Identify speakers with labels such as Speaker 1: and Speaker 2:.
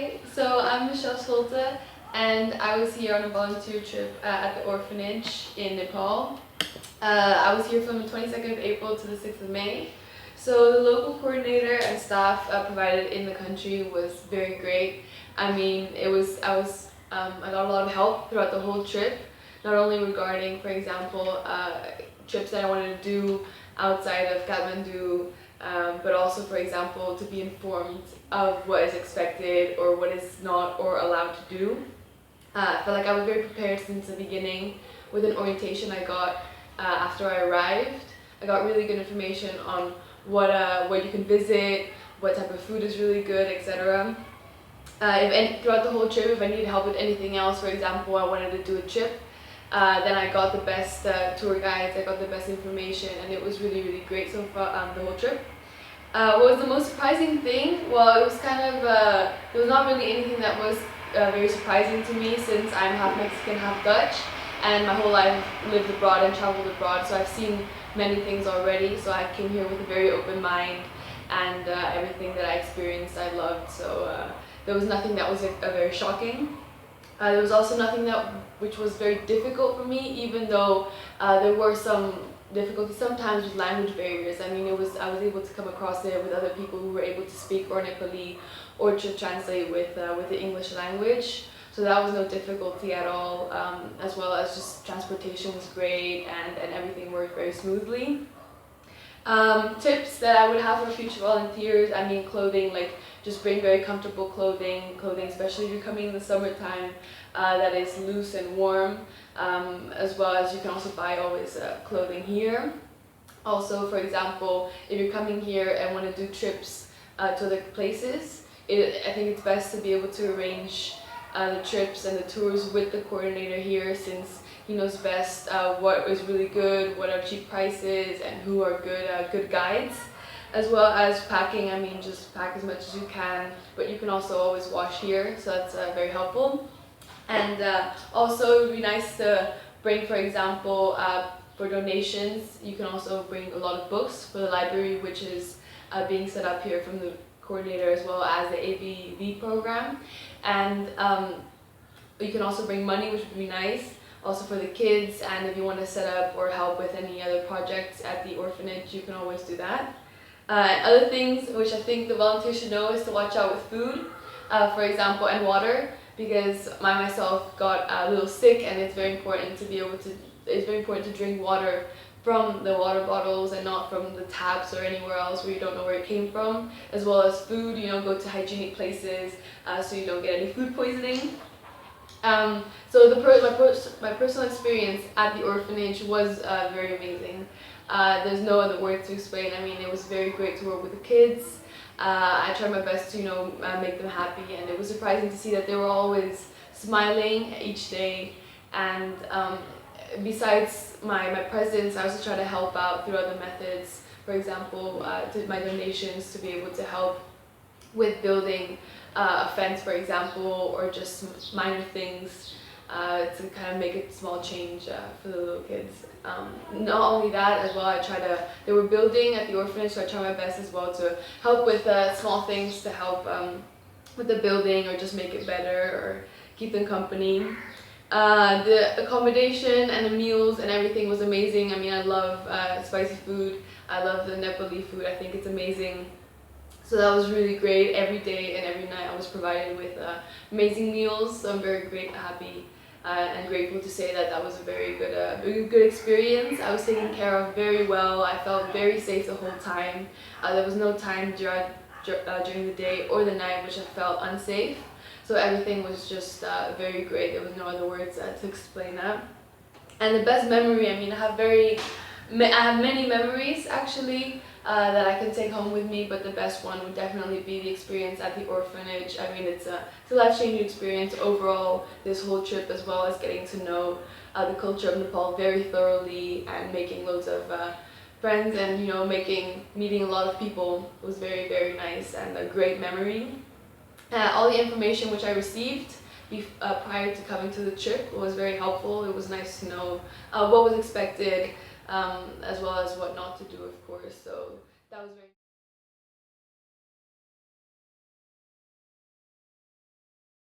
Speaker 1: Hi, so I'm Michelle Scholte, and I was here on a volunteer trip at the orphanage in Nepal. I was here from the 22nd of April to the 6th of May. So the local coordinator and staff provided in the country was very great. I mean, I got a lot of help throughout the whole trip, not only regarding, for example, trips that I wanted to do outside of Kathmandu, but also, for example, to be informed of what is expected or what is not or allowed to do. I felt like I was very prepared since the beginning with an orientation I got after I arrived. I got really good information on what you can visit, what type of food is really good, etc. Throughout the whole trip, if I needed help with anything else, for example, I wanted to do a trip, then I got the best tour guides, I got the best information, and it was really, really great so far, the whole trip. What was the most surprising thing? Well, it was there was not really anything that was very surprising to me, since I'm half Mexican, half Dutch, and my whole life lived abroad and traveled abroad, so I've seen many things already, so I came here with a very open mind, and everything that I experienced I loved, so there was nothing that was very shocking. There was also nothing which was very difficult for me, even though there were some difficulties sometimes with language barriers. I mean, I was able to come across it with other people who were able to speak or Nepali or to translate with the English language. So that was no difficulty at all, as well as just transportation was great, and everything worked very smoothly. Tips that I would have for future volunteers, I mean, clothing, like just bring very comfortable clothing especially if you're coming in the summertime, that is loose and warm, as well as you can also buy always clothing here. Also, for example, if you're coming here and want to do trips to other places, I think it's best to be able to arrange the trips and the tours with the coordinator here, since he knows best what is really good, what are cheap prices, and who are good guides. As well as packing, I mean, just pack as much as you can, but you can also always wash here, so that's very helpful. And also, it would be nice to bring, for example, for donations, you can also bring a lot of books for the library, which is being set up here from the coordinator, as well as the ABV program. And you can also bring money, which would be nice, also for the kids, and if you want to set up or help with any other projects at the orphanage, you can always do that. Other things which I think the volunteers should know is to watch out with food, for example, and water, because I myself got a little sick, and it's very important to drink water from the water bottles and not from the taps or anywhere else where you don't know where it came from. As well as food, go to hygienic places so you don't get any food poisoning. So my personal experience at the orphanage was very amazing. There's no other word to explain. I mean, it was very great to work with the kids. I tried my best to make them happy, and it was surprising to see that they were always smiling each day. And besides my presence, I also try to help out through other methods. For example, did my donations to be able to help with building a fence, for example, or just minor things to kind of make a small change for the little kids. Not only that, as well, they were building at the orphanage, so I tried my best as well to help with small things to help with the building, or just make it better, or keep them company. The accommodation and the meals and everything was amazing. I mean, I love spicy food. I love the Nepali food. I think it's amazing. So that was really great. Every day and every night I was provided with amazing meals. So I'm very happy and grateful to say that was a very good experience. I was taken care of very well. I felt very safe the whole time. There was no time during the day or the night which I felt unsafe. So everything was just very great. There was no other words to explain that. And the best memory, I mean, I have many memories actually that I can take home with me, but the best one would definitely be the experience at the orphanage. I mean, it's a life-changing experience overall, this whole trip, as well as getting to know the culture of Nepal very thoroughly, and making loads of friends, and meeting a lot of people was very nice, and a great memory. All the information which I received prior to coming to the trip was very helpful. It was nice to know what was expected, as well as what not to do, of course. So that was very